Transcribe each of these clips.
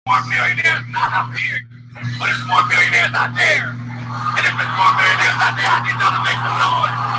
more millionaires not up here, but it's more millionaires out there. And if it's more millionaires out there, I need y'all to make some noise.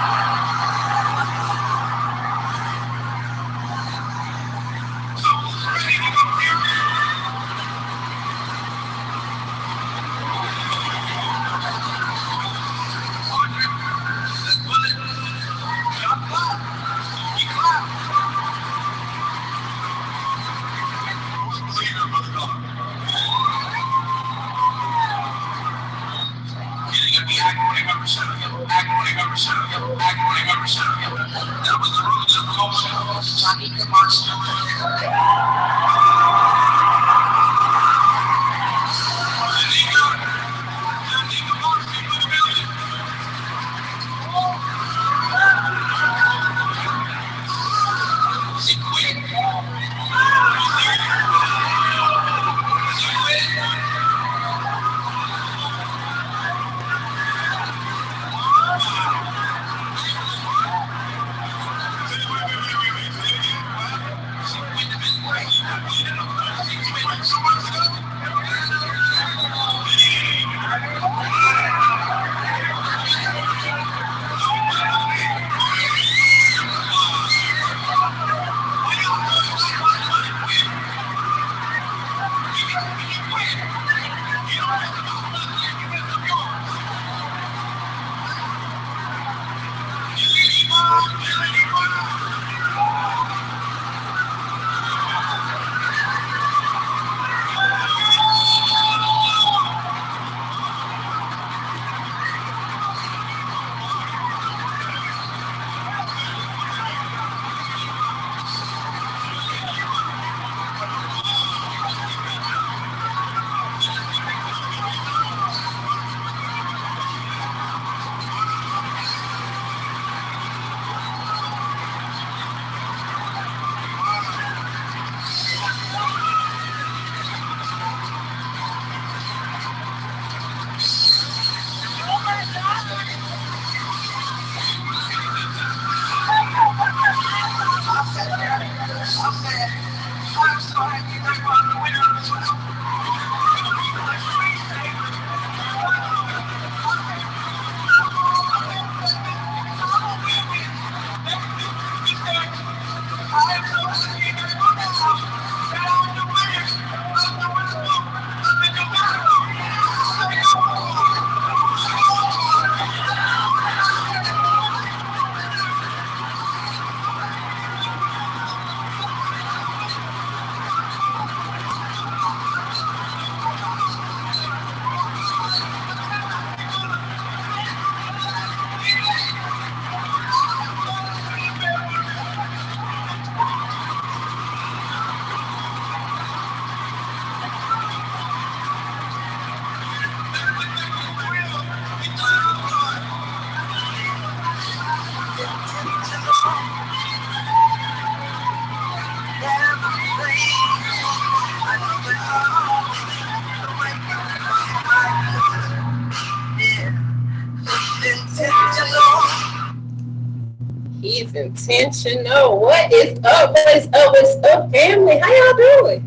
He's intentional. What is up? What is up? What's up, family? How y'all doing?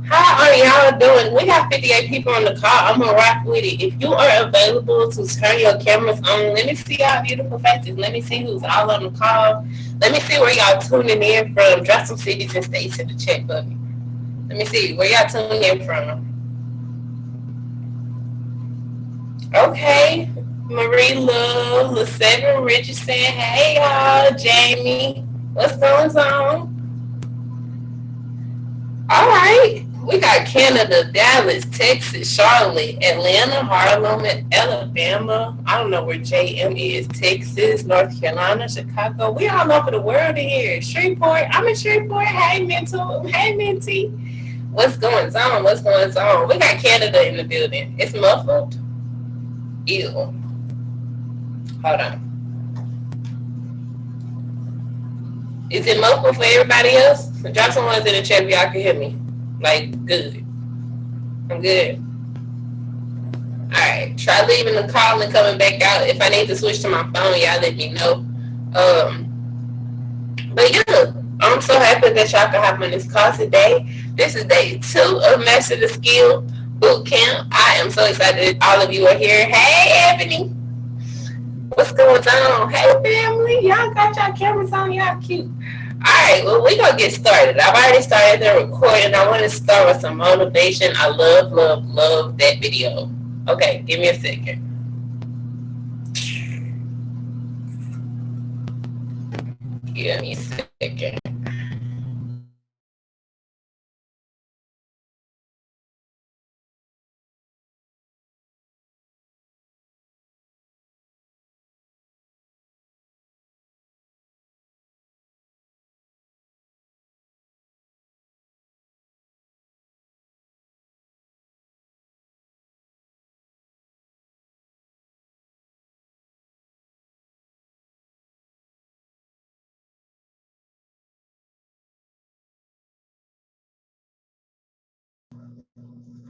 How are y'all doing? We got 58 people on the call. I'm gonna rock with it. If you are available to turn your cameras on, let me see y'all beautiful faces. Let me see who's all on the call. Let me see where y'all tuning in from. Drop some cities and states in the chat for me. Let me see where y'all tuning in from. Okay. Marie Love, LaSeven Richardson. Hey y'all, Jamie. What's going on? All right. We got Canada, Dallas, Texas, Charlotte, Atlanta, Harlem, Alabama. I don't know where JM is. Texas, North Carolina, Chicago. We all over the world in here. Shreveport. I'm in Shreveport. Hey, Mental. Hey, Minty. What's going on? What's going on? We got Canada in the building. It's muffled. Ew. Hold on. Is it muffled for everybody else? Drop some ones in the chat if y'all can hear me. Like, good. I'm good. Alright. Try leaving the call and coming back out. If I need to switch to my phone, y'all let me know. But yeah, I'm so happy that y'all can hop on this call today. This is day 2 of Master the Skill Boot Camp. I am so excited that all of you are here. Hey, Ebony. What's going on? Hey, family. Y'all got y'all cameras on. Y'all cute. All right, well, we're going to get started. I've already started the recording. I want to start with some motivation. I love, love, love that video. Okay, give me a second. Give me a second.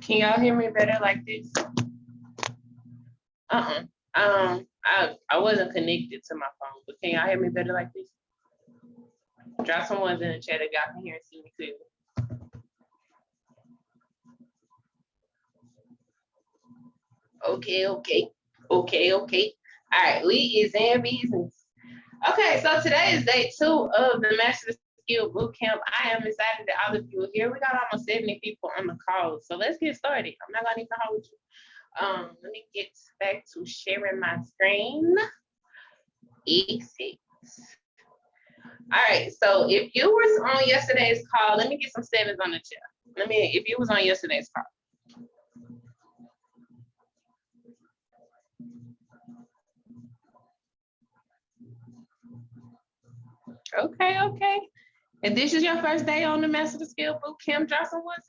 Can y'all hear me better like this? I wasn't connected to my phone, but can y'all hear me better like this? Drop some ones in the chat if y'all can hear and see me clearly. Okay. All right, we is in business. Okay, so today is day 2 of the Master Skill Boot Camp. I am excited that all of you are here. We got almost 70 people on the call, so let's get started. I'm not gonna even hold you. Let me get back to sharing my screen. Exit. All right, so if you were on yesterday's call, let me get some 7s on the chat. If you was on yesterday's call. Okay. And this is your first day on the Master the Skill Boot Camp. Drop some words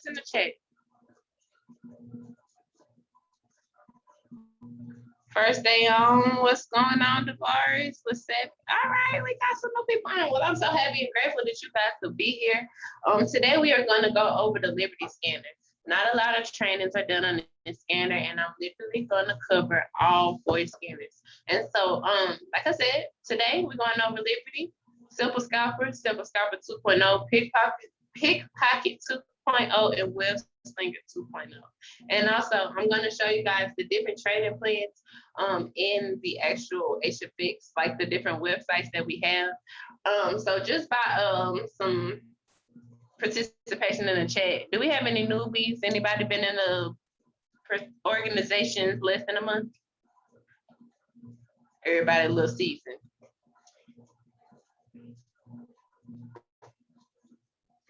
in the chat. First day on, what's going on, DeVaris? What's up? All right, we got some more people on. Well, I'm so happy and grateful that you guys could be here. Today we are going to go over the Liberty Scanner. Not a lot of trainings are done on this scanner, and I'm literally going to cover all 4 scanners. And so, like I said, today we're going over Liberty, Simple Scalper 2.0, Pickpocket 2.0, and Webslinger 2.0. And also, I'm going to show you guys the different trading plans in the actual HFX, like the different websites that we have. So just by some participation in the chat, do we have any newbies? Anybody been in a organization less than a month? Everybody a little seasoned.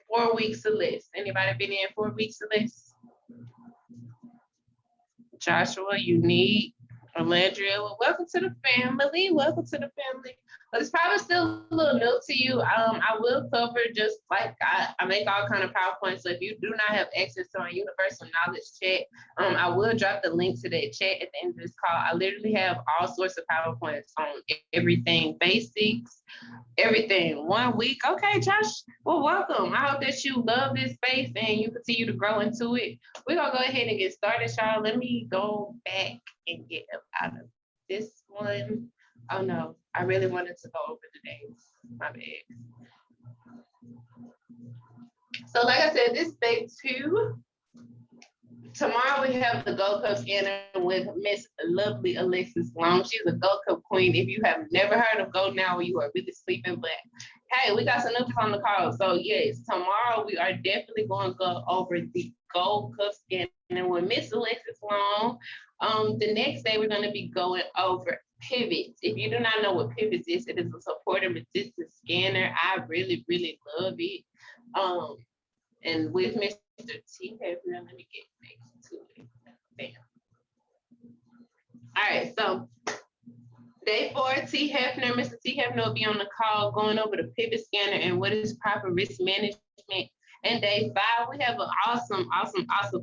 4 weeks or less. Anybody been in 4 weeks or less? Joshua, Unique, Alandria, well, welcome to the family. Well, it's probably still a little new to you. I will cover just like I make all kind of PowerPoints. So if you do not have access to my universal knowledge chat, I will drop the link to that chat at the end of this call. I literally have all sorts of PowerPoints on everything, basics, everything. 1 week. Okay, Josh. Well, welcome. I hope that you love this space and you continue to grow into it. We're gonna go ahead and get started, y'all. Let me go back and get out of this one. Oh no, I really wanted to go over the days. My bad. So like I said, this is day 2. Tomorrow we have the Gold Cup scanner with Miss Lovely Alexis Long. She's a Gold Cup queen. If you have never heard of Gold Now, you are really sleeping. But hey, we got some news on the call. So yes, tomorrow we are definitely going to go over the Gold Cup scanner with Miss Alexis Long. The next day we're going to be going over pivots. If you do not know what pivots is, it is a supportive resistance scanner. I really, really love it. And with Mr. T Hefner, let me get next to it. Bam. All right, so day 4, T Hefner, Mr. T Hefner will be on the call going over the pivot scanner and what is proper risk management. And day 5, we have an awesome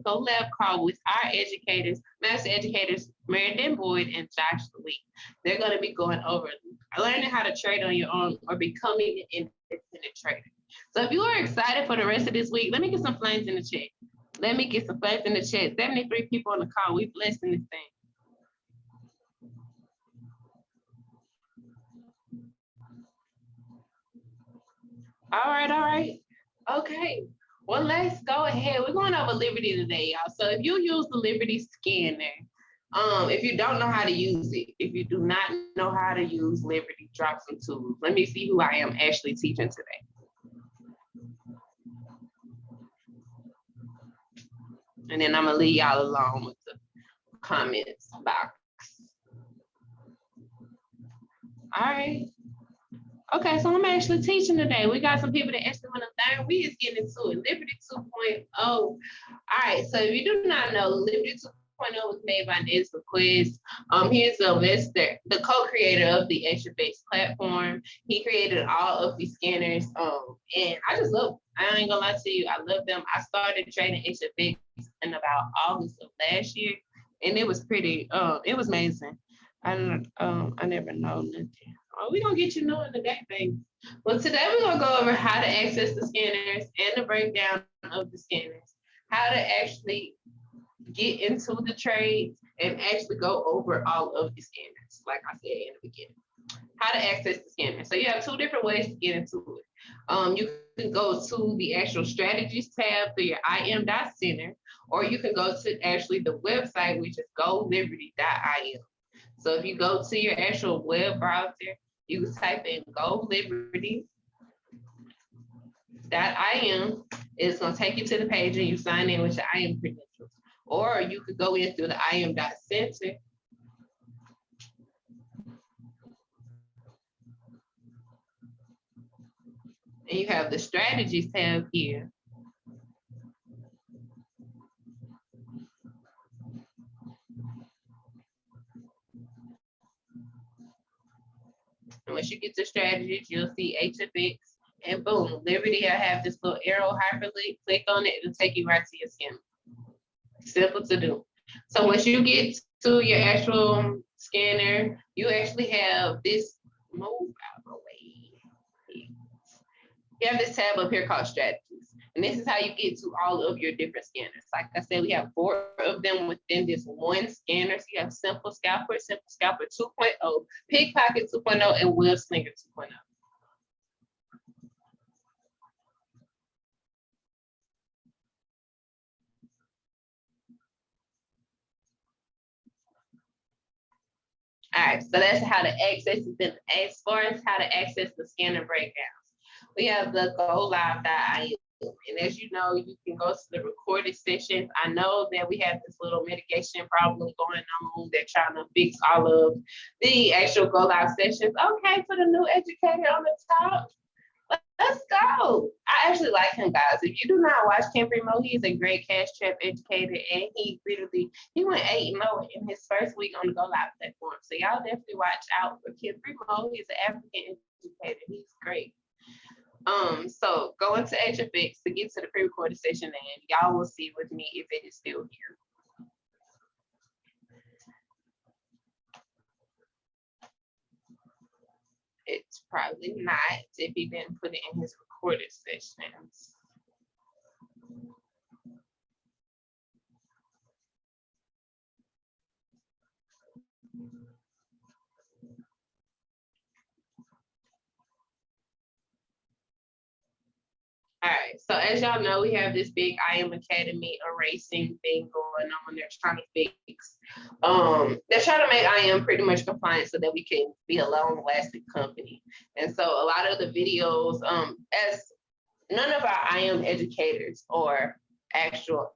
collab call with our educators, master educators, Meriden Boyd and Josh Lee. They're going to be going over learning how to trade on your own or becoming an independent trader. So if you are excited for the rest of this week, let me get some flames in the chat. 73 people on the call. We blessed in this thing. All right. Okay. Well, let's go ahead. We're going over Liberty today, y'all. So if you use the Liberty scanner, if you don't know how to use it, if you do not know how to use Liberty, drop some tools. Let me see who I am actually teaching today. And then I'm gonna leave y'all alone with the comments box. All right. Okay, so I'm actually teaching today. We got some people that actually want to learn. We is getting into it. Liberty 2.0. All right, so if you do not know, Liberty 2.0 was made by Nez Quest. He's the co-creator of the extra-based platform. He created all of these scanners. And I just love them. I ain't gonna lie to you, I love them. I started trading extra-based in about August of last year, and it was pretty. It was amazing. I never know nothing. Oh, we're gonna get you knowing today, baby. Well, today we're gonna go over how to access the scanners and the breakdown of the scanners, how to actually get into the trades and actually go over all of the scanners, like I said in the beginning. How to access the scanner. So you have two different ways to get into it. You can go to the actual strategies tab through your im.center, or you can go to actually the website, which is goliberty.im. So if you go to your actual web browser, you can type in goliberty.im. It's going to take you to the page and you sign in with your IM credentials. Or you could go in through the im.center. And you have the strategies tab here. And once you get to strategies, you'll see HFX, and boom, Liberty, I have this little arrow hyperlink. Click on it, it'll take you right to your scanner. Simple to do. So once you get to your actual scanner, you actually have this, move out of the way. You have this tab up here called strategies. And this is how you get to all of your different scanners. Like I said, we have 4 of them within this one scanner. So you have Simple Scalper 2.0, Pickpocket 2.0, and Webslinger 2.0. All right, so that's how to access it. Then as far as how to access the scanner breakdowns, we have the GoLive.io. And as you know, you can go to the recorded sessions. I know that we have this little mitigation problem going on. They're trying to fix all of the actual Go Live sessions. Okay, for the new educator on the top. Let's go. I actually like him, guys. If you do not watch Ken Primo, he's a great cash trap educator, and he went 8-0 in his first week on the Go Live platform. So y'all definitely watch out for Ken Primo. He's an African educator. He's great. So go into HFX to get to the pre-recorded session, and y'all will see with me if it is still here. It's probably not if he didn't put it in his recorded sessions. All right, so as y'all know, we have this big IM Academy erasing thing going on. They're trying to fix, they're trying to make IM pretty much compliant so that we can be a long-lasting company. And so a lot of the videos, as none of our IM educators are actual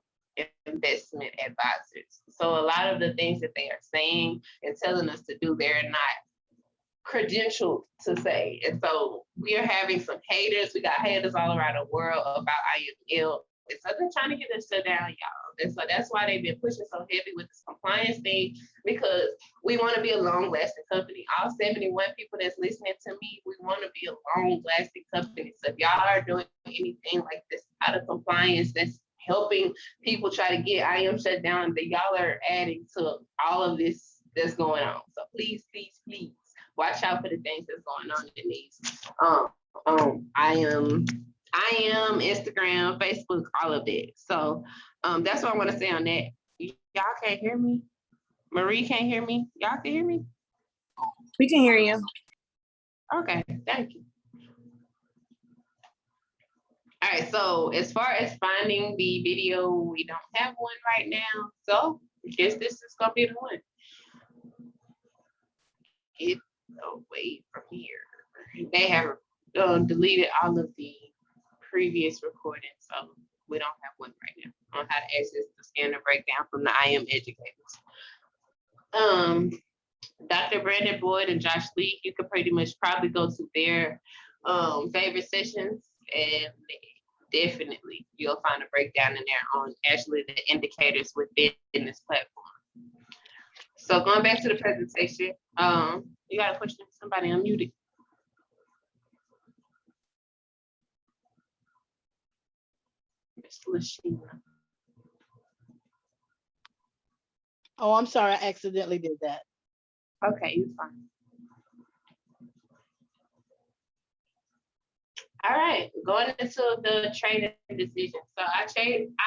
investment advisors. So a lot of the things that they are saying and telling us to do, they're not credentialed to say. And so we are having some haters. We got haters all around the world about IML. And so they're trying to get us shut down, y'all. And so that's why they've been pushing so heavy with this compliance thing, because we want to be a long-lasting company. All 71 people that's listening to me, we want to be a long-lasting company. So if y'all are doing anything like this out of compliance, that's helping people try to get IM shut down, that y'all are adding to all of this that's going on. So please, please, please watch out for the things that's going on in these. I am Instagram, Facebook, all of that. So that's what I want to say on that. Y'all can't hear me? Marie can't hear me? Y'all can hear me? We can hear you. Okay, thank you. All right, so as far as finding the video, we don't have one right now. So I guess this is gonna be the one. Get away from here. They have deleted all of the previous recordings, so we don't have one right now on how to access the scanner breakdown from the I Am Educators. Dr. Brandon Boyd and Josh Lee, you could pretty much probably go to their favorite sessions, and definitely you'll find a breakdown in there on actually the indicators within this platform. So going back to the presentation, you got a question? Somebody unmuted. Miss Lashina. Oh, I'm sorry, I accidentally did that. Okay, you're fine. All right, going into the trading decision. So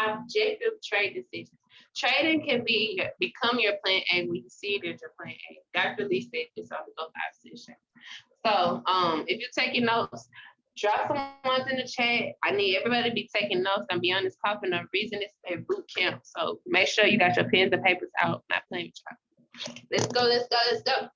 objective trade decisions. Trading can become your plan A when you see it as your plan A. Dr. Lee said this on the Go Live session. So if you're taking notes, drop some ones in the chat. I need everybody to be taking notes. I'm be honest, popping up. Reason it's a boot camp. So make sure you got your pens and papers out, not playing with y'all. Let's go, let's go, let's go.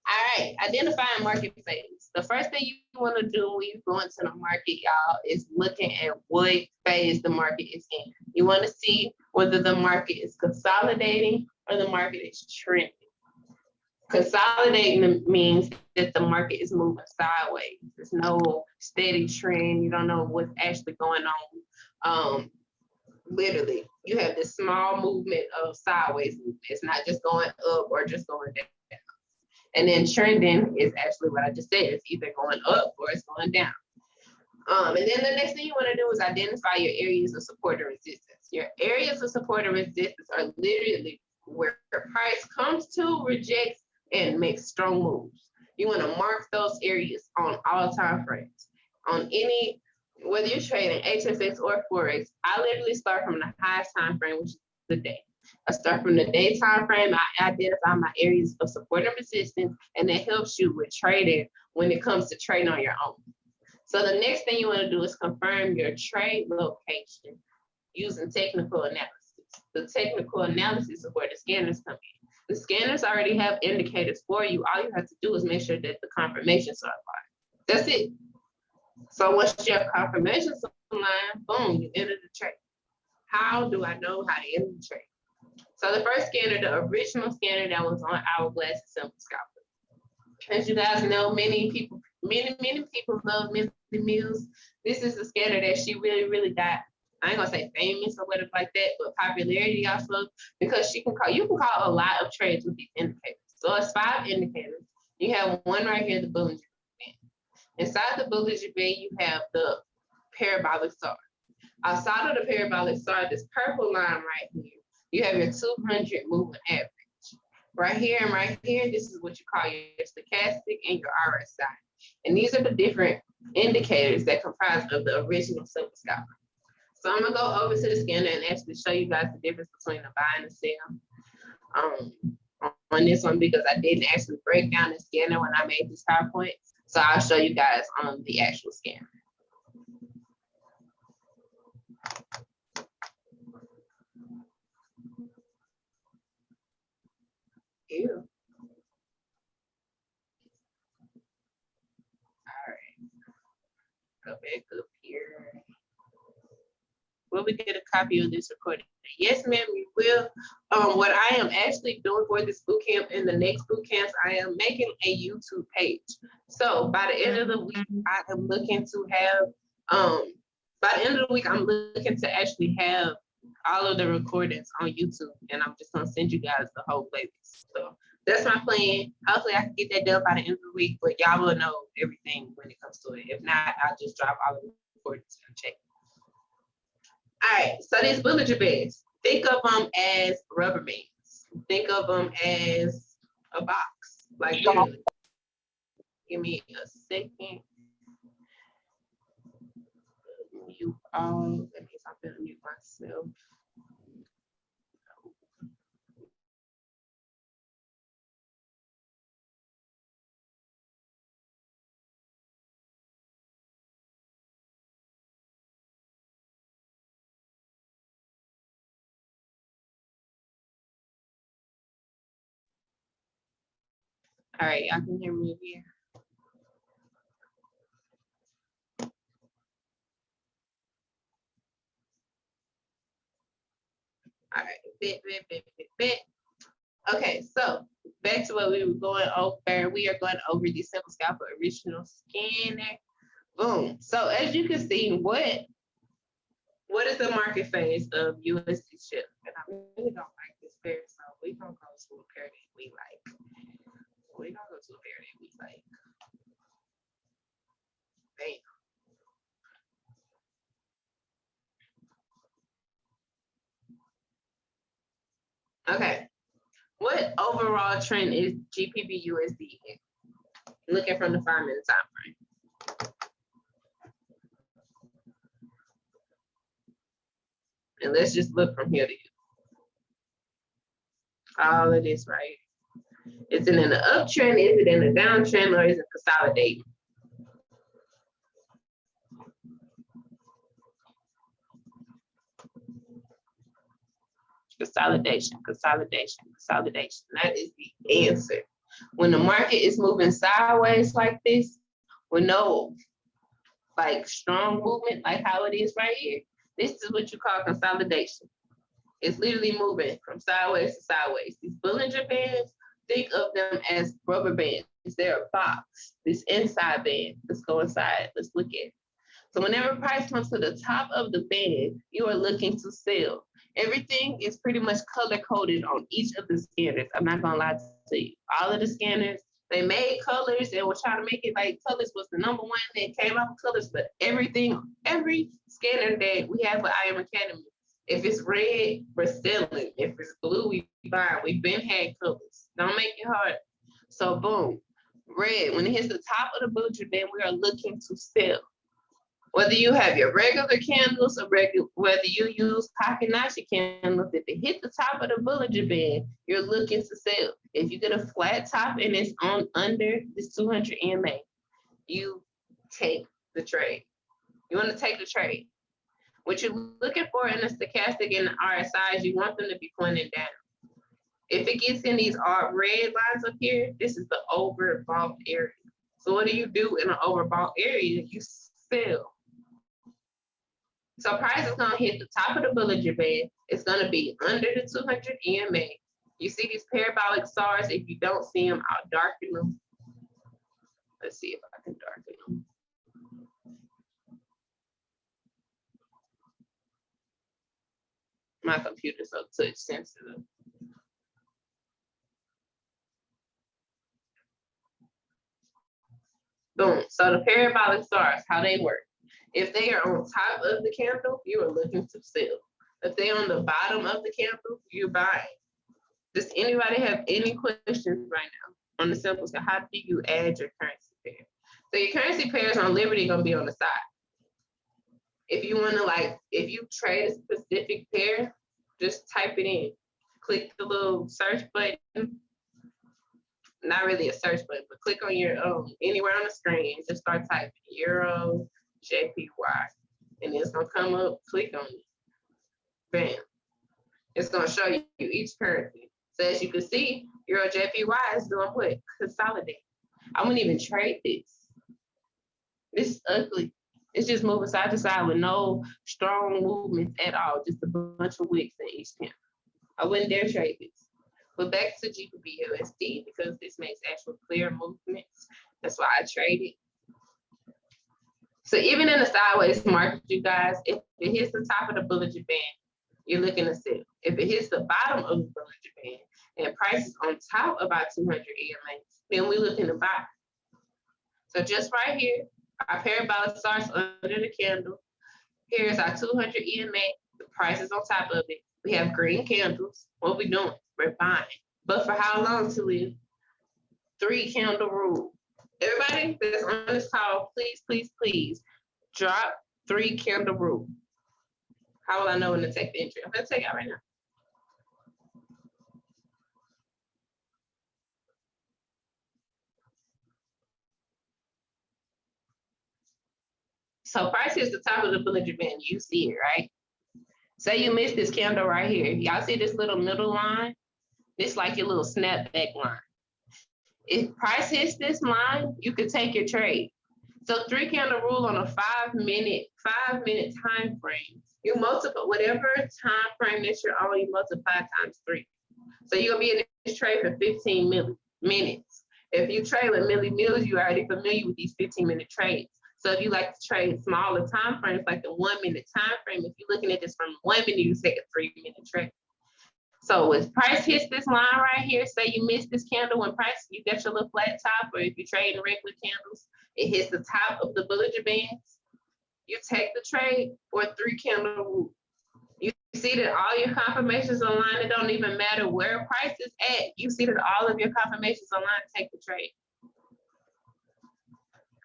All right, identifying market phase. The first thing you want to do when you go into the market, y'all, is looking at what phase the market is in. You want to see whether the market is consolidating or the market is trending. Consolidating means that the market is moving sideways. There's no steady trend. You don't know what's actually going on. Literally, you have this small movement of sideways movement. It's not just going up or just going down. And then trending is actually what I just said. It's either going up or it's going down. And then the next thing you want to do is identify your areas of support and resistance. Your areas of support and resistance are literally where price comes to, rejects, and makes strong moves. You want to mark those areas on all time frames. On any, whether you're trading HFX or Forex, I literally start from the highest time frame, which is the day. I start from the day time frame. I identify my areas of support and resistance, and that helps you with trading when it comes to trading on your own. So the next thing you want to do is confirm your trade location using technical analysis. The technical analysis is where the scanners come in. The scanners already have indicators for you. All you have to do is make sure that the confirmations are aligned. That's it. So once you have confirmations aligned, boom, you enter the trade. How do I know how to enter the trade? So the first scanner, the original scanner that was on Hourglass, is simple Scalper. As you guys know, many people love Minnie Mills. This is the scanner that she really got. I ain't gonna say famous or whatever like that, but popularity also because you can call a lot of trades with these indicators. So it's 5 indicators. You have one right here, the Bollinger Band. Inside the Bollinger Band, you have the parabolic SAR. Outside of the parabolic SAR, this purple line right here, you have your 200 moving average. Right here and right here, this is what you call your stochastic and your RSI. And these are the different indicators that comprise of the original simple Scalper. So I'm gonna go over to the scanner and actually show you guys the difference between the buy and the sell on this one because I didn't actually break down the scanner when I made this PowerPoint. So I'll show you guys on the actual scanner. Ew. All right. Go back up here. Will we get a copy of this recording? Yes, ma'am, we will. What I am actually doing for this boot camp and the next boot camps, I am making a YouTube page. So by the end of the week, I am looking to have, by the end of the week, I'm looking to actually have all of the recordings on YouTube, and I'm just gonna send you guys the whole playlist. So that's my plan. Hopefully I can get that done by the end of the week, but y'all will know everything when it comes to it. If not, I'll just drop all of the recordings and check. All right, so these Bollinger Bands, think of them as rubber bands. Think of them as a box, like literally. Give me a second. Mute all. That means I'm gonna mute myself. All right, y'all can hear me here. All right, bit. Okay, so back to what we were going over. We are going over the Simple Scalper original scanner. Boom. So as you can see, what is the market phase of USD chip? And I really don't like this pair, so we're gonna go to a pair that we like. We're gonna go to a pair that we like. Bam. Okay. What overall trend is GPB USD in? Looking from the 5-minute time frame. And let's just look from here to here. All of this right. Is it in the uptrend? Is it in the downtrend? Or is it consolidating? Consolidation. That is the answer. When the market is moving sideways like this, with no like strong movement, like how it is right here, this is what you call consolidation. It's literally moving from sideways to sideways. These Bollinger Bands, think of them as rubber bands. They're a box, this inside band. Let's go inside. Let's look at it. So whenever price comes to the top of the band, you are looking to sell. Everything is pretty much color coded on each of the scanners. I'm not gonna lie to you. All of the scanners, they made colors and were trying to make it like colors was the number one that came out with colors, but every scanner that we have with IM Academy, if it's red, we're selling. If it's blue, we buy. We've been had colors. Don't make it hard. So boom, red. When it hits the top of the Bollinger Band, we are looking to sell. Whether you have your regular candles or whether you use Takanashi candles, if it hit the top of the Bollinger Band, you're looking to sell. If you get a flat top and it's on under this 200 EMA, you take the trade. You want to take the trade. What you're looking for in the stochastic and the RSIs, you want them to be pointing down. If it gets in these red lines up here, this is the overbought area. So what do you do in an overbought area? You sell. So price is gonna hit the top of the Bollinger Band. It's gonna be under the 200 EMA. You see these parabolic stars. If you don't see them, I'll darken them. Let's see if I can darken them. My computer's so touch sensitive. Boom. So the parabolic stars, how they work. If they are on top of the candle, you are looking to sell. If they're on the bottom of the candle, you're buying. Does anybody have any questions right now on the simple? So how do you add your currency pair? So your currency pairs on Liberty gonna be on the side. If you wanna if you trade a specific pair, just type it in. Click the little search button. Not really a search button, but click on your anywhere on the screen. Just start typing Euro, JPY, and it's gonna come up. Click on it. Bam. It's gonna show you each currency. So as you can see, Euro JPY is doing what? Consolidate. I wouldn't even trade this. This is ugly. It's just moving side to side with no strong movements at all. Just a bunch of wicks in each candle. I wouldn't dare trade this. But back to GBP USD, because this makes actual clear movements. That's why I trade it. So even in the sideways market, you guys, if it hits the top of the Bollinger Band, you're looking to sell. If it hits the bottom of the Bollinger Band and price is on top about 200 EMA, then we're looking to buy. So just right here, our parabolic starts under the candle. Here's our 200 EMA. The price is on top of it. We have green candles. What we doing? We're buying. But for how long to live? 3 candle rule. Everybody that's on this call, please, please, please drop 3 candle rule. How will I know when to take the entry? I'm gonna take it out right now. So price is the top of the Bollinger Band. You see it, right? Say you missed this candle right here. Y'all see this little middle line? This like your little snapback line. If price hits this line, you can take your trade. So 3-candle rule on a 5-minute time frame. You multiply whatever time frame that you're on, you multiply times 3. So you're gonna be in this trade for 15 minutes. If you trade with Millie Mills, you're already familiar with these 15-minute trades. So if you like to trade smaller time frames, like the 1-minute time frame, if you're looking at this from 1 minute, you take a 3-minute trade. So if price hits this line right here, say you missed this candle when price, you got your little flat top, or if you're trading regular candles, it hits the top of the Bollinger Bands, you take the trade or 3-candle rule. You see that all your confirmations online, it don't even matter where price is at. You see that all of your confirmations online, take the trade.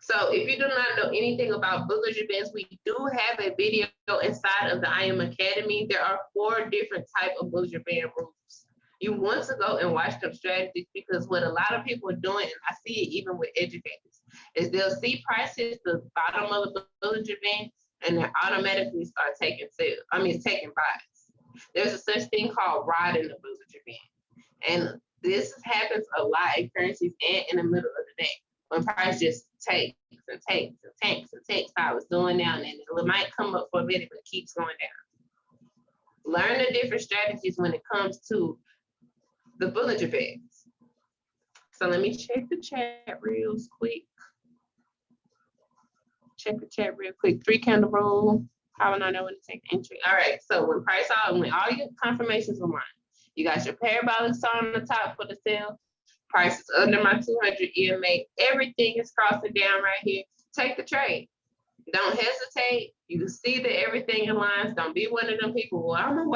So if you do not know anything about Bollinger Bands, we do have a video inside of the I Am Academy. There are 4 different types of Bollinger Band rules. You want to go and watch them strategies, because what a lot of people are doing, and I see it even with educators, is they'll see prices the bottom of the Bollinger Bands and they automatically start taking buys. There's a such thing called riding the Bollinger Band. And this happens a lot in currencies and in the middle of the day, when price just takes and takes and tanks and takes how it's doing now, and then it might come up for a minute, but it keeps going down. Learn the different strategies when it comes to the Bollinger Bands. So let me check the chat real quick. Check the chat real quick. 3-candle rule. How will I know when to take the entry? All right. So when all your confirmations are mine, you got your parabolic star on the top for the sell. Price is under my 200 EMA. Everything is crossing down right here. Take the trade. Don't hesitate. You see that everything aligns. Don't be one of them people. Well, I'm gonna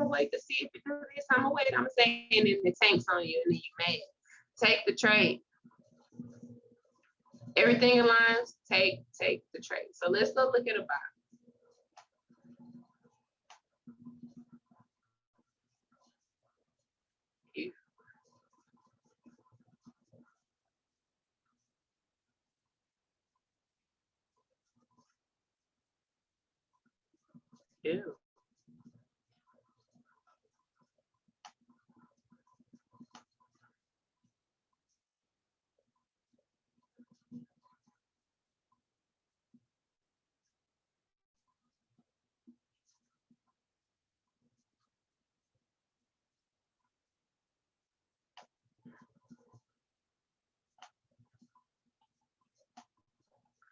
wait to see if it does this. I'm gonna wait. I'm saying, and then it tanks on you, and then you mad. Take the trade. Everything aligns. Take the trade. So let's go look at a buy. Ew.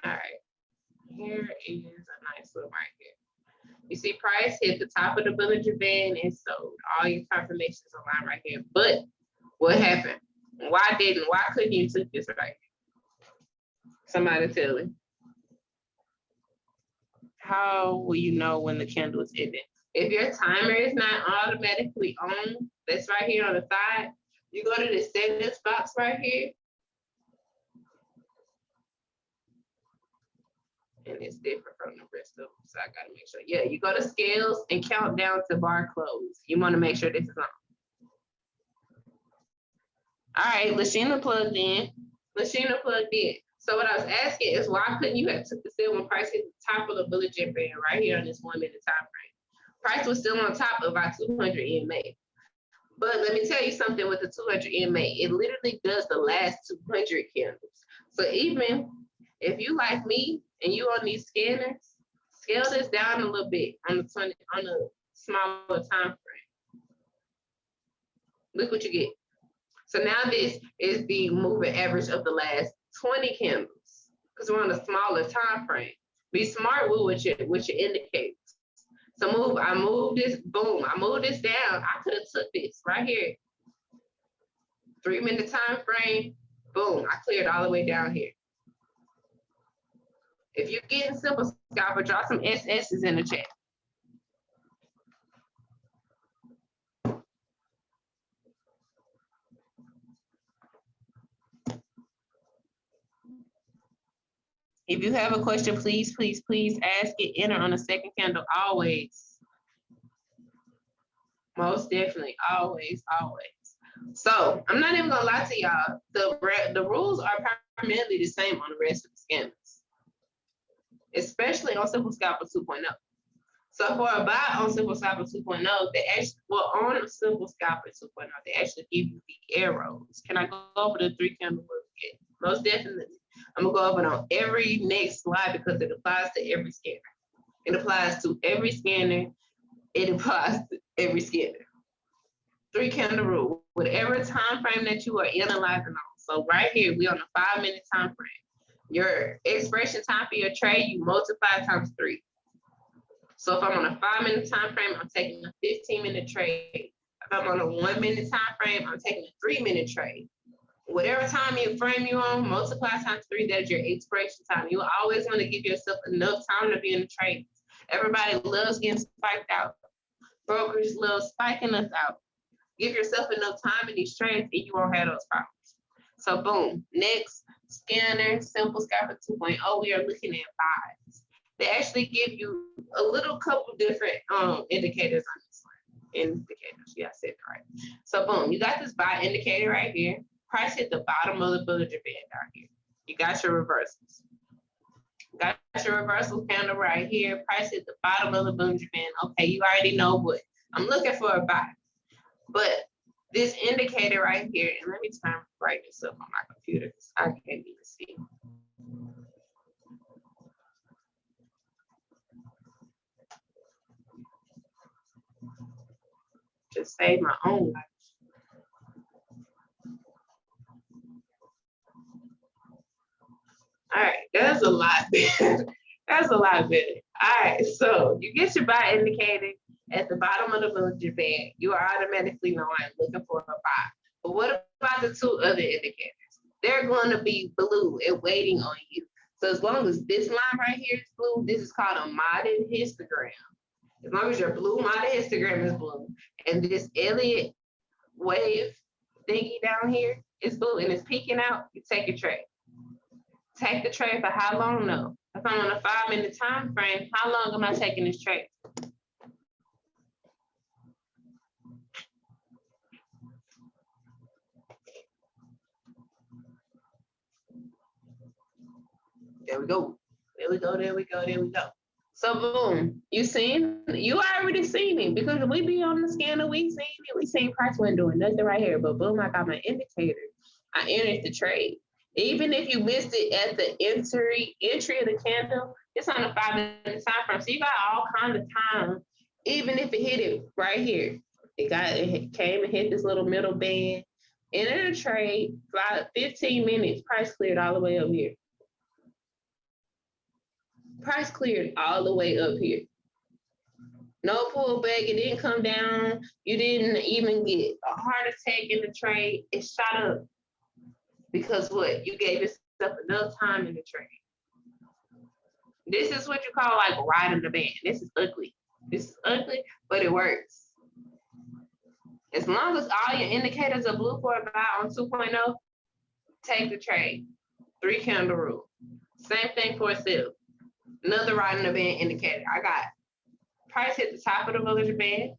All right. Here is a nice little right here. You see price hit the top of the Bollinger Band and sold. All your confirmations align right here. But what happened? Why couldn't you took this right here? Somebody tell me. How will you know when the candle is ending? If your timer is not automatically on, that's right here on the side, you go to the settings box right here. And it's different from the rest of them, so I gotta make sure. Yeah, you go to scales and count down to bar close. You wanna make sure this is on. All right, Lashina plugged in. So what I was asking is, why couldn't you have took the sale when price hit the top of the Bollinger Band right here on this 1-minute time frame? Price was still on top of our 200 EMA. But let me tell you something with the 200 EMA, it literally does the last 200 candles. So even if you like me and you on these scanners, scale this down a little bit on the smaller time frame. Look what you get. So now this is the moving average of the last 20 candles, because we're on a smaller time frame. Be smart with what you indicate. So I moved this, boom, I moved this down. I could have took this right here. 3-minute time frame, boom, I cleared all the way down here. If you're getting simple, Scalper, draw some SS's in the chat. If you have a question, please ask it. Enter on the second candle, always. Most definitely, always. So I'm not even gonna lie to y'all. The rules are primarily the same on the rest of the scanners, especially on Simple Scalper 2.0. So for a buy on Simple Scalper 2.0, they actually, well, on Simple Scalper 2.0, they actually give you the arrows. Can I go over the 3 candle rule again? Most definitely. I'm gonna go over it on every next slide because it applies to every scanner. It applies to every scanner. It applies to every scanner. 3 candle rule. Whatever time frame that you are analyzing on. So right here, we're on a 5-minute time frame. Your expiration time for your trade, you multiply times 3. So if I'm on a 5-minute time frame, I'm taking a 15-minute trade. If I'm on a 1-minute time frame, I'm taking a 3-minute trade. Whatever time frame you're on, multiply times 3, that's your expiration time. You always want to give yourself enough time to be in the trade. Everybody loves getting spiked out. Brokers love spiking us out. Give yourself enough time in these trades and you won't have those problems. So boom, next scanner, Simple Scalper 2.0, we are looking at buys. They actually give you a little couple different indicators on this one. Indicators, yeah, I said it right. So boom, you got this buy indicator right here. Price hit the bottom of the Bollinger Band down here. You got your reversals. Got your reversal candle right here. Price hit the bottom of the Bollinger Band. Okay, you already know what I'm looking for a buy. But this indicator right here, and let me try and write this up on my computer because I can't even see. Just save my own life. All right, that's a lot better. That's a lot better. All right, so you get your buy indicator at the bottom of the Bollinger Band. You are automatically know I'm looking for a buy. But what about the 2 other indicators? They're going to be blue and waiting on you. So as long as this line right here is blue, this is called a modded histogram. As long as your blue modded histogram is blue, and this Elliott wave thingy down here is blue and it's peeking out, you take a trade. Take the trade for how long? No. If I'm on a 5-minute time frame, how long am I taking this trade? There we go. There we go. There we go. There we go. So boom, you already seen it because we be on the scanner. We seen it. We seen price wasn't doing nothing right here, but boom, I got my indicator. I entered the trade. Even if you missed it at the entry of the candle, it's on a 5-minute time frame. So you got all kinds of time. Even if it hit it right here, it came and hit this little middle band. Entered the trade, 15 minutes, price cleared all the way up here. Price cleared all the way up here. No pullback, it didn't come down. You didn't even get a heart attack in the trade. It shot up. Because what? You gave yourself enough time in the trade. This is what you call like riding the band. This is ugly. This is ugly, but it works. As long as all your indicators are blue for a buy on 2.0, take the trade. 3 candle rule. Same thing for a sell. Another riding the band indicator. I got price hit the top of the Bollinger Band.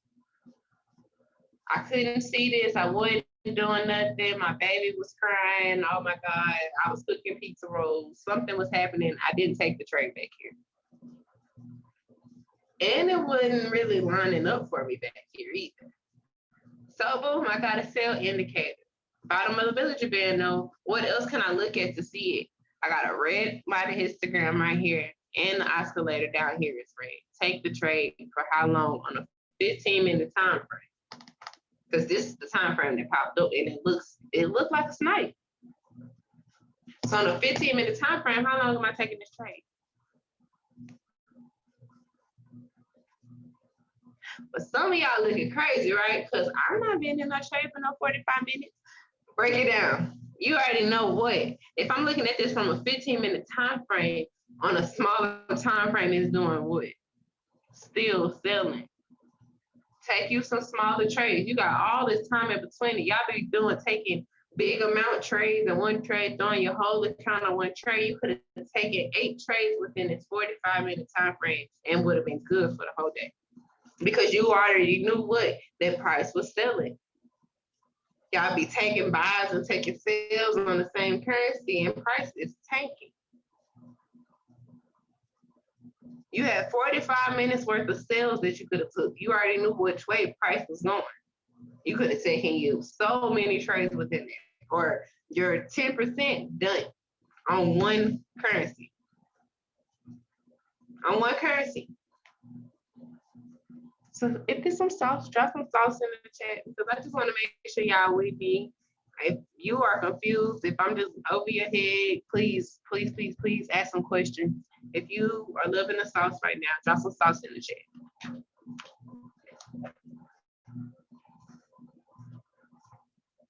I couldn't see this. I wasn't doing nothing. My baby was crying. Oh my God. I was cooking pizza rolls. Something was happening. I didn't take the trade back here. And it wasn't really lining up for me back here either. So boom, I got a sell indicator. Bottom of the Bollinger Band though. What else can I look at to see it? I got a red modded histogram right here. And the oscillator down here is red. Take the trade for how long on a 15-minute time frame. Because this is the time frame that popped up and it looked like a snipe. So on a 15-minute time frame, how long am I taking this trade? But some of y'all looking crazy, right? Because I'm not being in no trade for no 45 minutes. Break it down. You already know what. If I'm looking at this from a 15-minute time frame, on a smaller time frame is doing what? Still selling. Take you some smaller trades. You got all this time in between it. Y'all be taking big amount trades in one trade, throwing your whole account on one trade. You could have taken 8 trades within this 45-minute time frame and would have been good for the whole day. Because you already knew what that price was selling. Y'all be taking buys and taking sales on the same currency and price is tanking. You had 45 minutes worth of sales that you could have took. You already knew which way price was going. You could have taken you so many trades within there, or your 10% done on one currency. On one currency. So if there's some sauce, drop some sauce in the chat because I just want to make sure y'all with me. If you are confused, if I'm just over your head, please, please, please, please ask some questions. If you are loving the sauce right now, drop some sauce in the chat.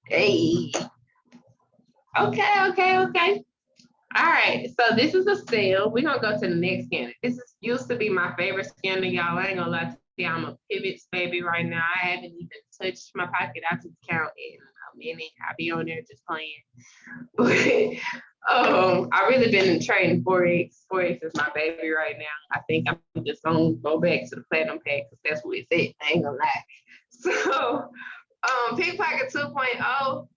Hey. Okay. All right, so this is a sale. We're gonna go to the next scanner. Used to be my favorite scanner, y'all. I ain't gonna lie to you, I'm a pivots baby right now. I haven't even touched my pocket after count in a minute. I be on there just playing. But I really been trading Forex. Forex is my baby right now. I think I'm just gonna go back to the platinum pack because that's what it's at. I ain't gonna lie. So Pickpocket 2.0,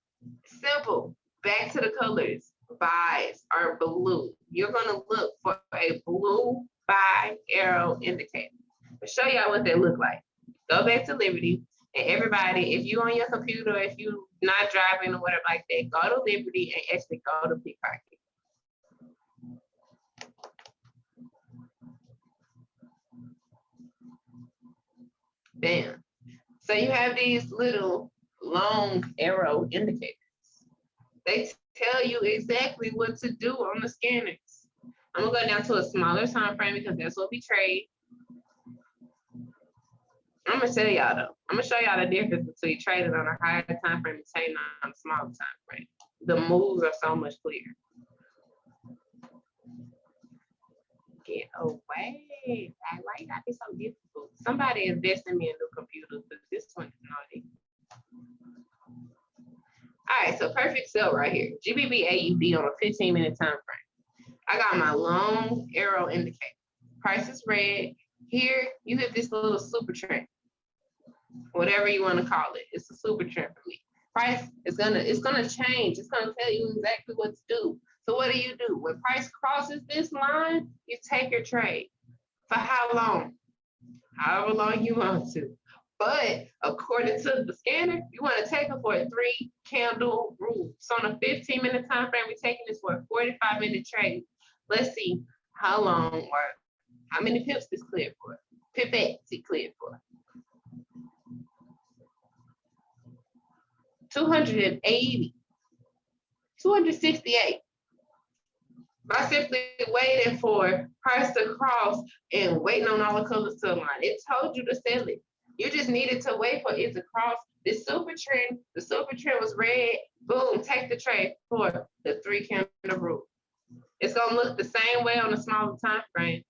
simple. Back to the colors. Buys are blue. You're gonna look for a blue buy arrow indicator. I'll show y'all what they look like. Go back to Liberty, and everybody, if you on your computer, if you not driving or whatever like that, go to Liberty and actually go to Pickpocket. Bam. So you have these little long arrow indicators. They tell you exactly what to do on the scanners. I'm gonna go down to a smaller time frame because that's what we trade. I'm gonna tell y'all though. I'm gonna show y'all the difference between trading on a higher time frame and trading on a smaller time frame. The moves are so much clearer. Get away. Why you gotta be so difficult? Somebody invest in me a new computer because this one is naughty. All right, so perfect sell right here. GBP AUD on a 15-minute time frame. I got my long arrow indicator. Price is red. Here, you hit this little super trend. Whatever you want to call it. It's a super trend for me. Price is gonna change. It's gonna tell you exactly what to do. So what do? When price crosses this line, you take your trade. For how long? However long you want to. But according to the scanner, you want to take it for a 3-candle rule. So on a 15-minute time frame, we're taking this for a 45-minute trade. Let's see how long or how many pips this cleared for. Pipettes it cleared for. 280, 268. By simply waiting for price to cross and waiting on all the colors to align. It told you to sell it. You just needed to wait for it to cross the super trend. The super trend was red. Boom, take the trade for the 3-candle rule. It's gonna look the same way on a smaller time frame.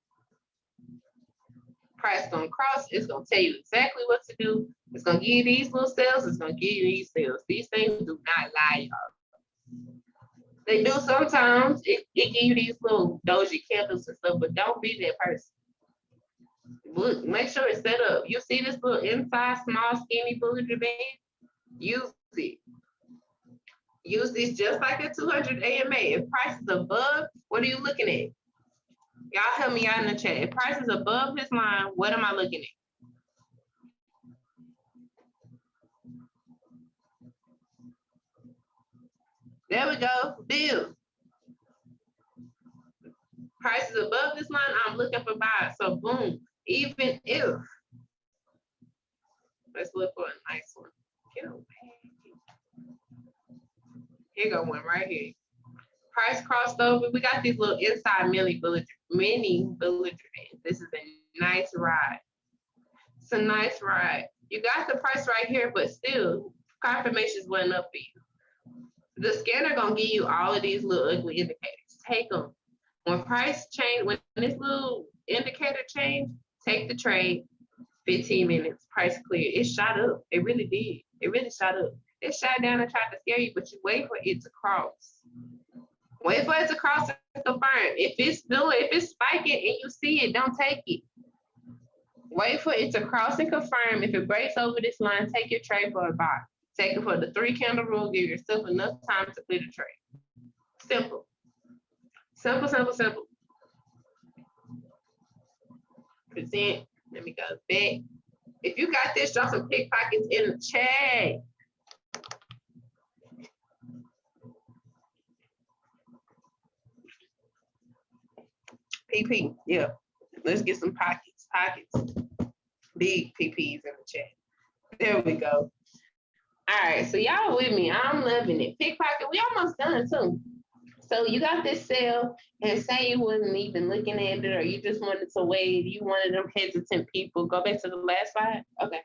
Price gonna cross. It's gonna tell you exactly what to do. It's gonna give you these little sales. It's gonna give you these sales. These things do not lie, y'all. They do sometimes. It give you these little doji candles and stuff, but don't be that person. Look, make sure it's set up. You see this little inside small skinny Bollinger Band? Use it. Use this just like a 200 AMA. If price is above, what are you looking at? Y'all help me out in the chat. If price is above this line, what am I looking at? There we go. Deal. Price is above this line, I'm looking for buys. So boom, even if, let's look for a nice one. Get away. Here go one right here. Price crossed over. We got these little inside mini Bollinger Bands. This is a nice ride. It's a nice ride. You got the price right here, but still, confirmations went up for you. The scanner gonna give you all of these little ugly indicators. Take them. When price change, when this little indicator change, take the trade. 15 minutes, price clear. It shot up. It really did. It really shot up. It shot down and tried to scare you, but you wait for it to cross. Wait for it to cross and confirm. If it's spiking and you see it, don't take it. Wait for it to cross and confirm. If it breaks over this line, take your trade for a buy. Take it for the 3-candle rule. Give yourself enough time to clear the trade. Simple. Simple, simple, simple. Present. Let me go back. If you got this, drop some pickpockets in the chat. PP, yeah. Let's get some pockets. Big PPs in the chat. There we go. All right, so y'all with me. I'm loving it. Pickpocket, we almost done too. So you got this sale, and say you wasn't even looking at it, or you just wanted to wait. You one of them hesitant people. Go back to the last slide. Okay.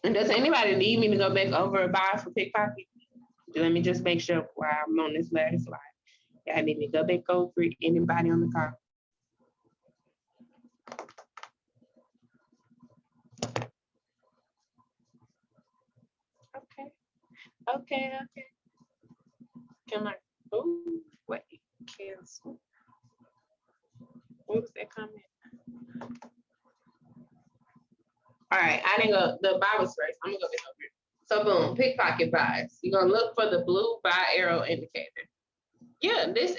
And does anybody need me to go back over a buy for pickpocket? Let me just make sure while I'm on this last slide. I need to go back over it. Anybody on the call? Okay. Can I? Oh, wait. Cancel. What was that comment? All right, I didn't go. The buy was first. I'm gonna go back over here. So boom, pickpocket buys. You're gonna look for the blue buy arrow indicator. Yeah, this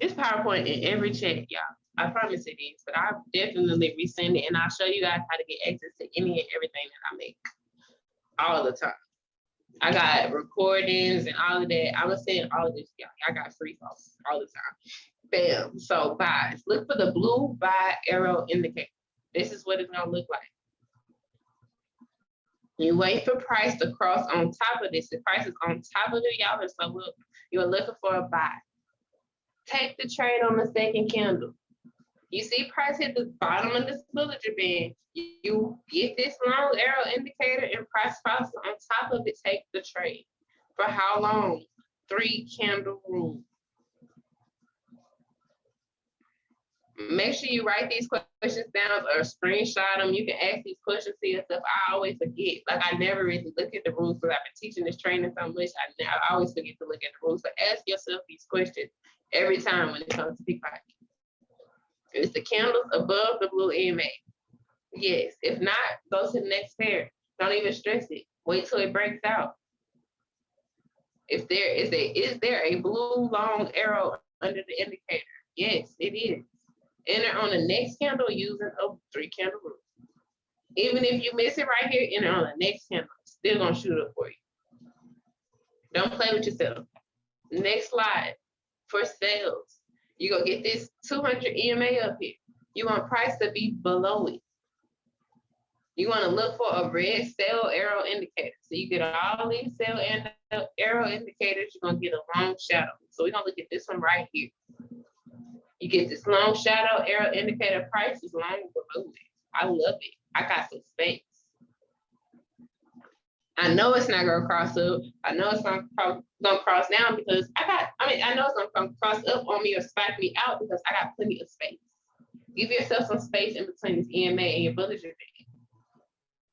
PowerPoint in every chat, y'all. I promise it is, but I'll definitely resend it, and I'll show you guys how to get access to any and everything that I make all the time. I got recordings and all of that. I'm gonna send all of this, y'all. I got free calls all the time. Bam. So buys. Look for the blue buy arrow indicator. This is what it's gonna look like. You wait for price to cross on top of this. The price is on top of the yellow, so look, you're looking for a buy. Take the trade on the second candle. You see price hit the bottom of this Bollinger Band. You get this long arrow indicator and price crosses on top of it, take the trade. For how long? 3 candle rule. Make sure you write these questions down or screenshot them. You can ask these questions to yourself. I always forget. Like, I never really look at the rules because I've been teaching this training so much. I always forget to look at the rules. But ask yourself these questions every time when it comes to pickpocket. Is the candles above the blue EMA? Yes. If not, go to the next pair. Don't even stress it. Wait till it breaks out. If there is a blue long arrow under the indicator? Yes, it is. Enter on the next candle using a 3 candle rule. Even if you miss it right here, enter on the next candle. Still gonna shoot up for you. Don't play with yourself. Next slide. For sales, you're gonna get this 200 EMA up here. You want price to be below it. You want to look for a red sell arrow indicator. So you get all these sell and arrow indicators, you're gonna get a long shadow. So we're gonna look at this one right here. You get this long shadow arrow indicator, price is long below it. I love it. I got some space. I know it's not gonna cross up. I know it's gonna cross down because I know it's gonna cross up on me or spike me out because I got plenty of space. Give yourself some space in between this EMA and your Bollinger Band.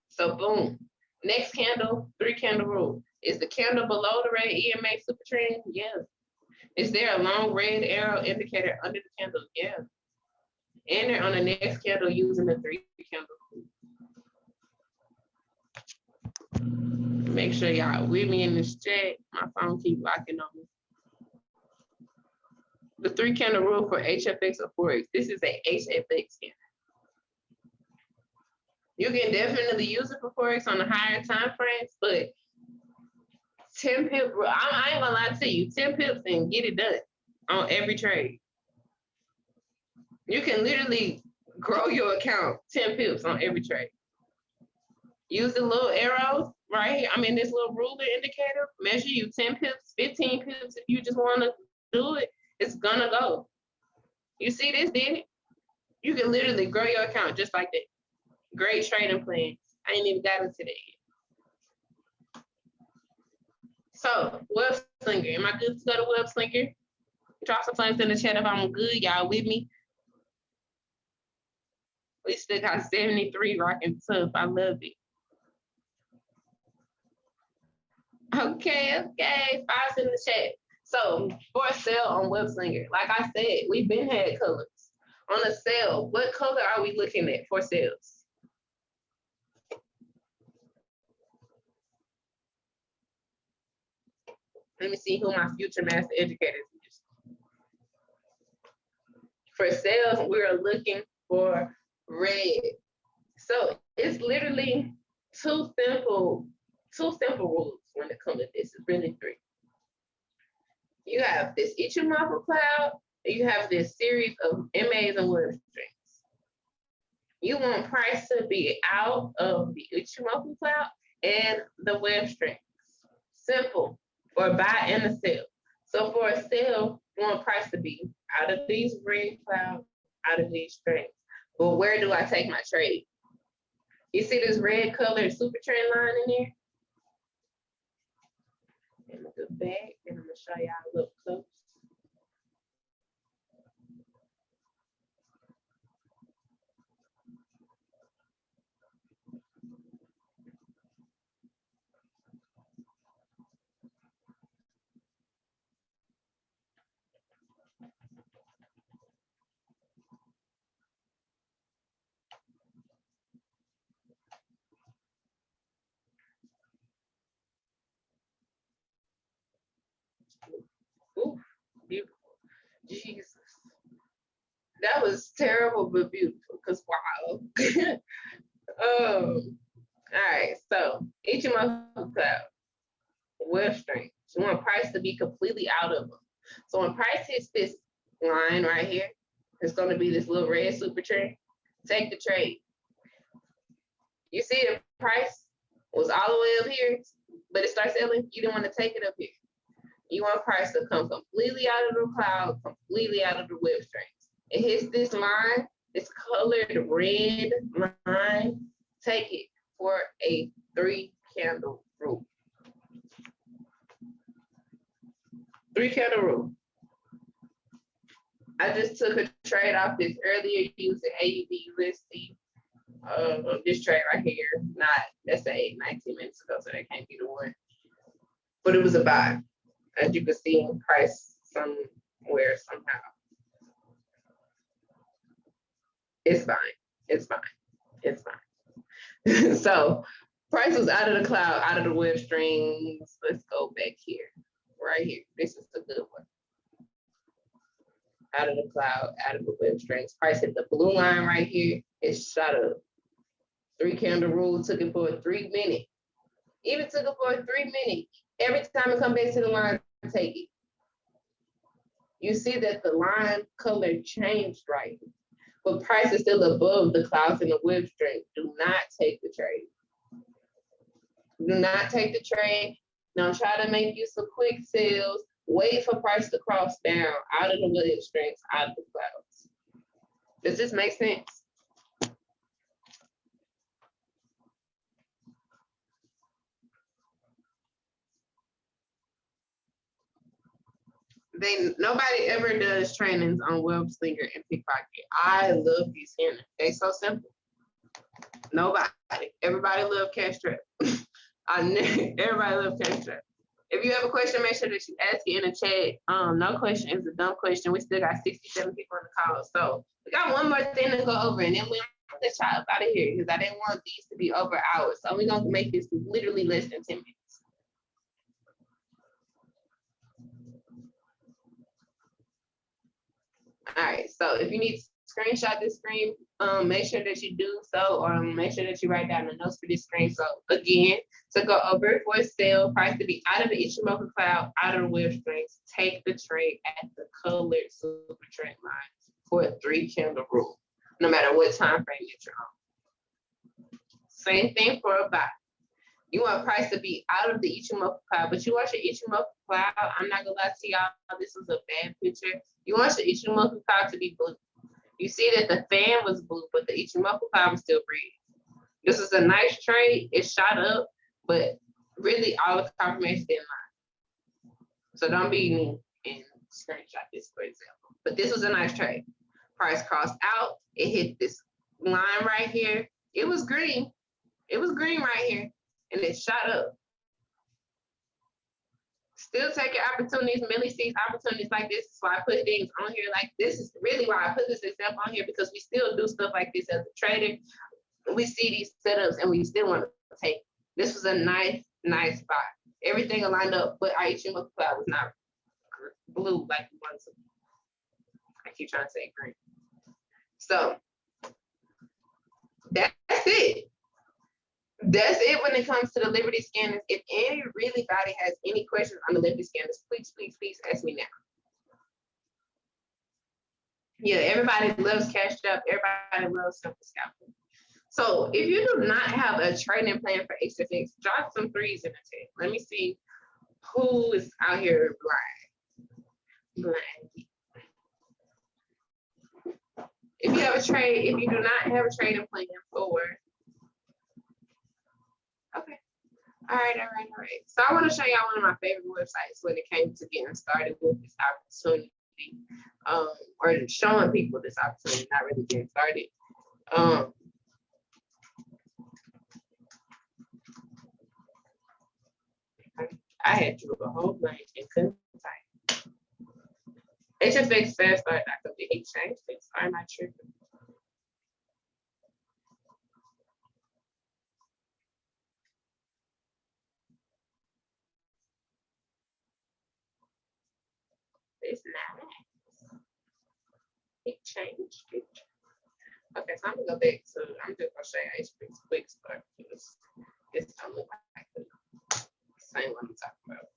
So boom. Next candle, 3 candle rule. Is the candle below the red EMA super trend? Yeah. Is there a long red arrow indicator under the candle? Yeah. Enter on the next candle using the 3 candle rule. Make sure y'all with me in this chat. My phone keep locking on me. The 3 candle rule for HFX or Forex. This is a HFX candle. You can definitely use it for Forex on the higher time frames, but 10 pips, I ain't gonna lie to you, 10 pips and get it done on every trade. You can literally grow your account 10 pips on every trade. Use the little arrows right here. This little ruler indicator, measure you 10 pips, 15 pips. If you just wanna do it, it's gonna go. You see this, did it? You can literally grow your account just like that. Great trading plan. I ain't even got into that yet. So, Webslinger. Am I good to go to Webslinger? Drop some flames in the chat if I'm good. Y'all with me? We still got 73 rocking tough. I love it. Okay. 5's in the chat. So, for a sale on Webslinger, like I said, we've been had colors. On a sale, what color are we looking at for sales? Let me see who my future master educators is. For sales, we're looking for red. So it's literally two simple rules when it comes to this. It's really three. You have this Ichimoku cloud, and you have this series of MAs and web strings. You want price to be out of the Ichimoku cloud and the web strings. Simple. Or buy and a sell. So for a sell, you want price to be out of these red clouds, out of these strings. But where do I take my trade? You see this red colored super trend line in here? I'm gonna go back and I'm gonna show y'all a little close. Ooh, beautiful. Jesus. That was terrible but beautiful, because wow. All right, so Ichimoku cloud, web strings. You want price to be completely out of them. So when price hits this line right here, it's going to be this little red super trend. Take the trade. You see the price was all the way up here, but it starts selling. You didn't want to take it up here. You want price to come completely out of the cloud, completely out of the web strings. It hits this line, this colored red line. Take it for a 3-candle rule. 3-candle rule. I just took a trade off this earlier using AUD USD. This trade right here, not, let's say 19 minutes ago, so that can't be the one. But it was a buy. As you can see, price somewhere, somehow. It's fine. It's fine. It's fine. So price was out of the cloud, out of the web strings. Let's go back here. Right here. This is the good one. Out of the cloud, out of the web strings. Price hit the blue line right here. It shot up. 3-candle rule, took it for a 3-minute. Even took it for a 3-minute. Every time it comes back to the line, take it. You see that the line color changed right, but price is still above the clouds in the web string. Do not take the trade. Do not take the trade. Don't try to make you some quick sales. Wait for price to cross down out of the web strings, out of the clouds. Does this make sense? Nobody ever does trainings on Webslinger and Pickpocket. I love these handles. They so simple. Nobody. Everybody love cash trap. Everybody love cash trap. If you have a question, make sure that you ask it in the chat. No question is a dumb question. We still got 67 people on the call. So we got one more thing to go over, and then we'll let y'all out of here because I didn't want these to be over hours. So we're gonna make this literally less than 10 minutes. All right, so if you need to screenshot this screen, make sure that you do so, or make sure that you write down the notes for this screen. So again, to go over for a sale, price to be out of the Ichimoku cloud, out of the web strings, take the trade at the colored super trend line for a 3-candle rule, no matter what time frame that you're on. Same thing for a buy. You want price to be out of the Ichimoku cloud, but you want your Ichimoku cloud, I'm not gonna lie to y'all, this was a bad picture. You want your Ichimoku cloud to be blue. You see that the fan was blue, but the Ichimoku cloud was still red. This is a nice trade. It shot up, but really all the confirmation didn't lie. So don't be me and screenshot this, for example. But this was a nice trade. Price crossed out. It hit this line right here. It was green. It was green right here. And it shot up. Still taking opportunities, Millie sees opportunities like this. That's why I put things on here like this. Is really why I put this example on here, because we still do stuff like this as a trader. We see these setups and we still want to take. This was a nice buy. Everything aligned up, but our Ichimoku cloud was not blue like we wanted to. I keep trying to say green. So that's it. That's it when it comes to the Liberty Scanners. If anybody has any questions on the Liberty Scanners, please, please, please ask me now. Yeah, everybody loves Cash App. Everybody loves Simple Scalper. So if you do not have a trading plan for HFX, drop some threes in the chat. Let me see who is out here blind. If you have a trade, if you do not have a trading plan for, okay. All right. So I want to show y'all one of my favorite websites when it came to getting started with this opportunity, or showing people this opportunity, not really getting started. I had drew a whole blank and couldn't type. HFX fast start. I could be exchange fix. I'm not tripping. It's not. It changed it. Okay, so I'm gonna go back to. I'm just gonna show you HFX quick start because this don't look like the same one I'm talking about.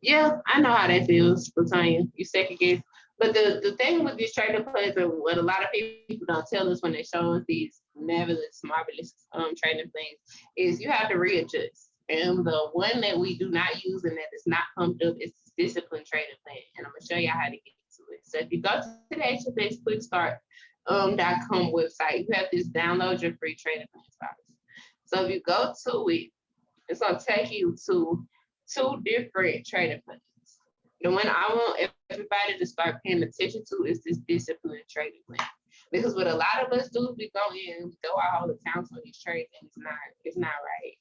Yeah, I know how that feels, Latanya. You second guess. But the thing with these trading plans and what a lot of people don't tell us when they show us these marvelous trading plans is you have to readjust. And the one that we do not use and that is not pumped up is discipline trading plan. And I'm gonna show you how to get to it. So if you go to the HFX quickstart.com website, you have this download your free trading plan starters. So if you go to it, it's gonna take you to two different trading plans. The one I want everybody to start paying attention to is this discipline trading plan. Because what a lot of us do, we go in and we throw our whole accounts on these trades, and it's not right.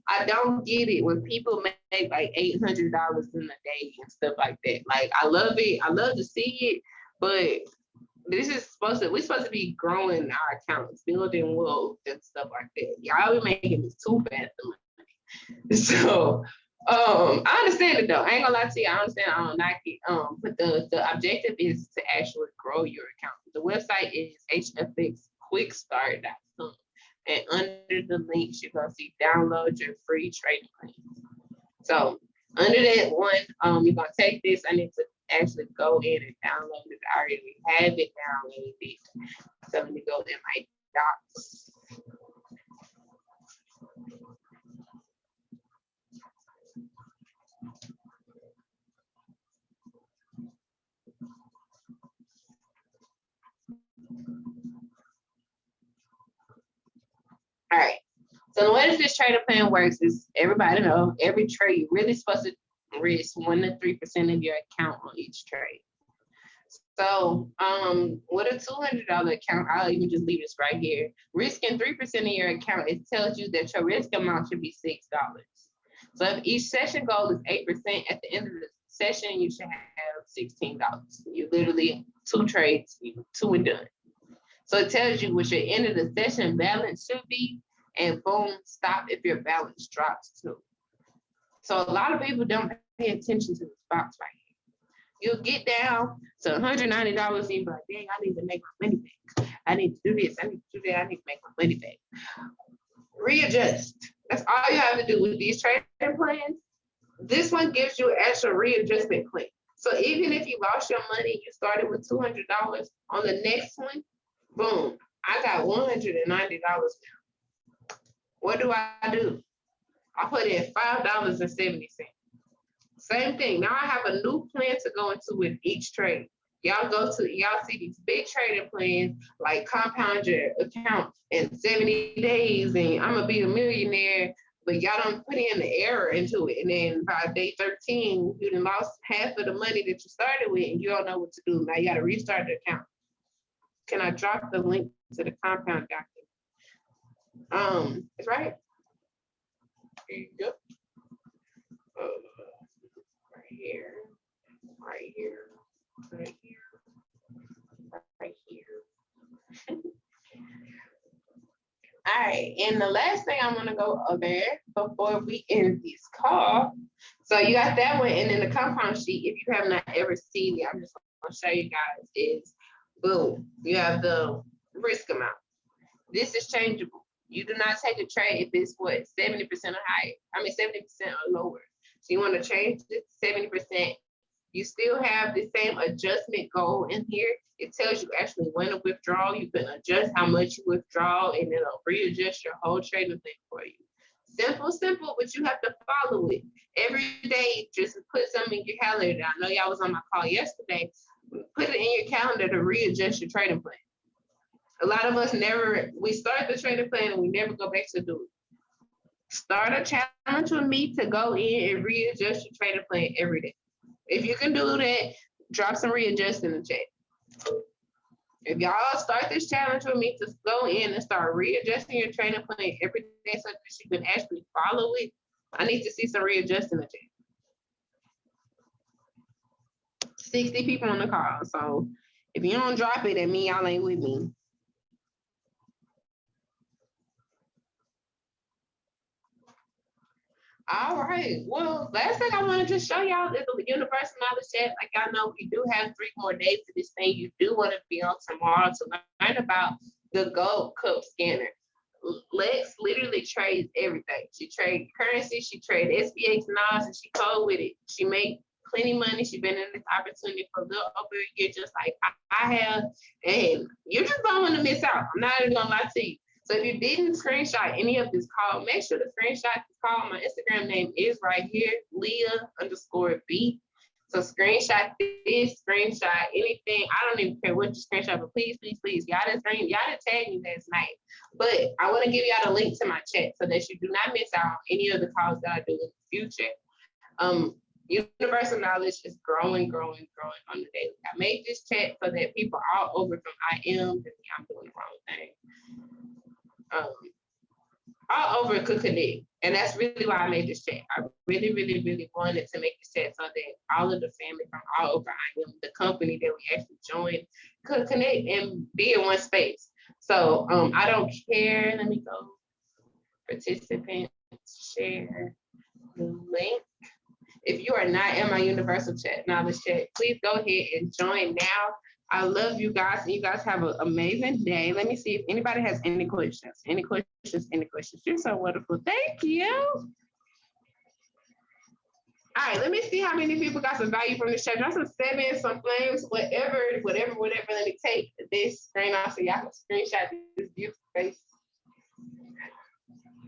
I don't get it when people make like $800 in a day and stuff like that. Like I love it, I love to see it, but we're supposed to be growing our accounts, building wealth and stuff like that. Y'all be making this too fast for money. So I understand it though. I ain't gonna lie to you. I understand. I don't like it. But the objective is to actually grow your account. The website is hfxquickstart.com, and under the links you're gonna see download your free trading plan. So under that one, you're gonna take this. I need to actually go in and download it. I already have it downloaded. So let me go in my docs. All right. So the way this trading plan works is everybody know every trade you're really supposed to risk 1 to 3% of your account on each trade. So with a $200 account, I'll even just leave this right here. Risking 3% of your account, it tells you that your risk amount should be $6. So if each session goal is 8%, at the end of the session, you should have $16. You literally 2 trades, 2 and done. So it tells you what your end of the session balance should be, and boom, stop if your balance drops too. So a lot of people don't pay attention to the box right here. You'll get down to $190 and you'll be like, dang, I need to make my money back. I need to do this, I need to do that, I need to make my money back. Readjust. That's all you have to do with these trading plans. This one gives you an actual readjustment plan. So even if you lost your money, you started with $200, on the next one, boom, I got $190 now. What do? I put in $5.70. Same thing. Now I have a new plan to go into with each trade. Y'all see these big trading plans like compound your account in 70 days and I'm gonna be a millionaire, but y'all don't put in the error into it. And then by day 13, you done lost half of the money that you started with and you don't know what to do. Now you gotta restart the account. Can I drop the link to the compound document? It's right. Yep. Right here. Right here. Right here. All right, and the last thing I want to go over before we end this call. So you got that one, and then the compound sheet. If you have not ever seen it, I'm just going to show you guys. Is boom. You have the risk amount. This is changeable. You do not take a trade if it's what 70% or higher. I mean 70% or lower. So you want to change it to 70%. You still have the same adjustment goal in here. It tells you actually when to withdraw. You can adjust how much you withdraw, and it'll readjust your whole trading thing for you. Simple, but you have to follow it. Every day, just put something in your calendar. I know y'all was on my call yesterday. Put it in your calendar to readjust your trading plan. A lot of us we start the trading plan and we never go back to do it. Start a challenge with me to go in and readjust your trading plan every day. If you can do that, drop some readjust in the chat. If y'all start this challenge with me to go in and start readjusting your trading plan every day so that you can actually follow it, I need to see some readjust in the chat. 60 people on the call. So if you don't drop it, that means y'all ain't with me. All right. Well, last thing I wanted to show y'all is the universal knowledge chat. Like y'all know, we do have 3 more days to this thing. You do want to be on tomorrow to learn about the Gold Cup scanner. Lex literally trades everything. She trades currency, she trades SBX NOS, and she code with it. She made plenty money. She's been in this opportunity for a little over a year, just like I have. And you just don't want to miss out. I'm not even gonna lie to you. So if you didn't screenshot any of this call, make sure to screenshot this call. My Instagram name is right here, Leah_B. So screenshot this, screenshot anything. I don't even care what you screenshot, but please. Y'all didn't tag me last night. But I want to give y'all the link to my chat so that you do not miss out on any of the calls that I do in the future. Universal knowledge is growing on the daily. I made this chat so that people all over from I'm doing the wrong thing. All over could connect. And that's really why I made this chat. I really wanted to make this chat so that all of the family from all over the company that we actually joined, could connect and be in one space. So I don't care. Let me go. Participants, share the link. If you are not in my universal chat, knowledge chat, please go ahead and join now. I love you guys, and you guys have an amazing day. Let me see if anybody has any questions. Any questions? You're so wonderful. Thank you. All right, let me see how many people got some value from this chat. Drop some 7, some flames, whatever. Let me take this screen off so y'all can screenshot this beautiful face.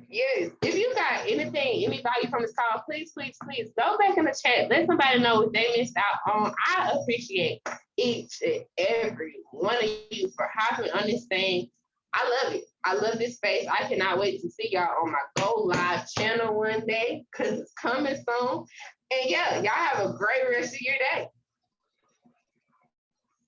Yes, if you got anything, any value from this call, please go back in the chat. Let somebody know what they missed out on. I appreciate each and every one of you for having on this thing. I love it. I love this space. I cannot wait to see y'all on my Go Live channel one day because it's coming soon. And yeah, y'all have a great rest of your day.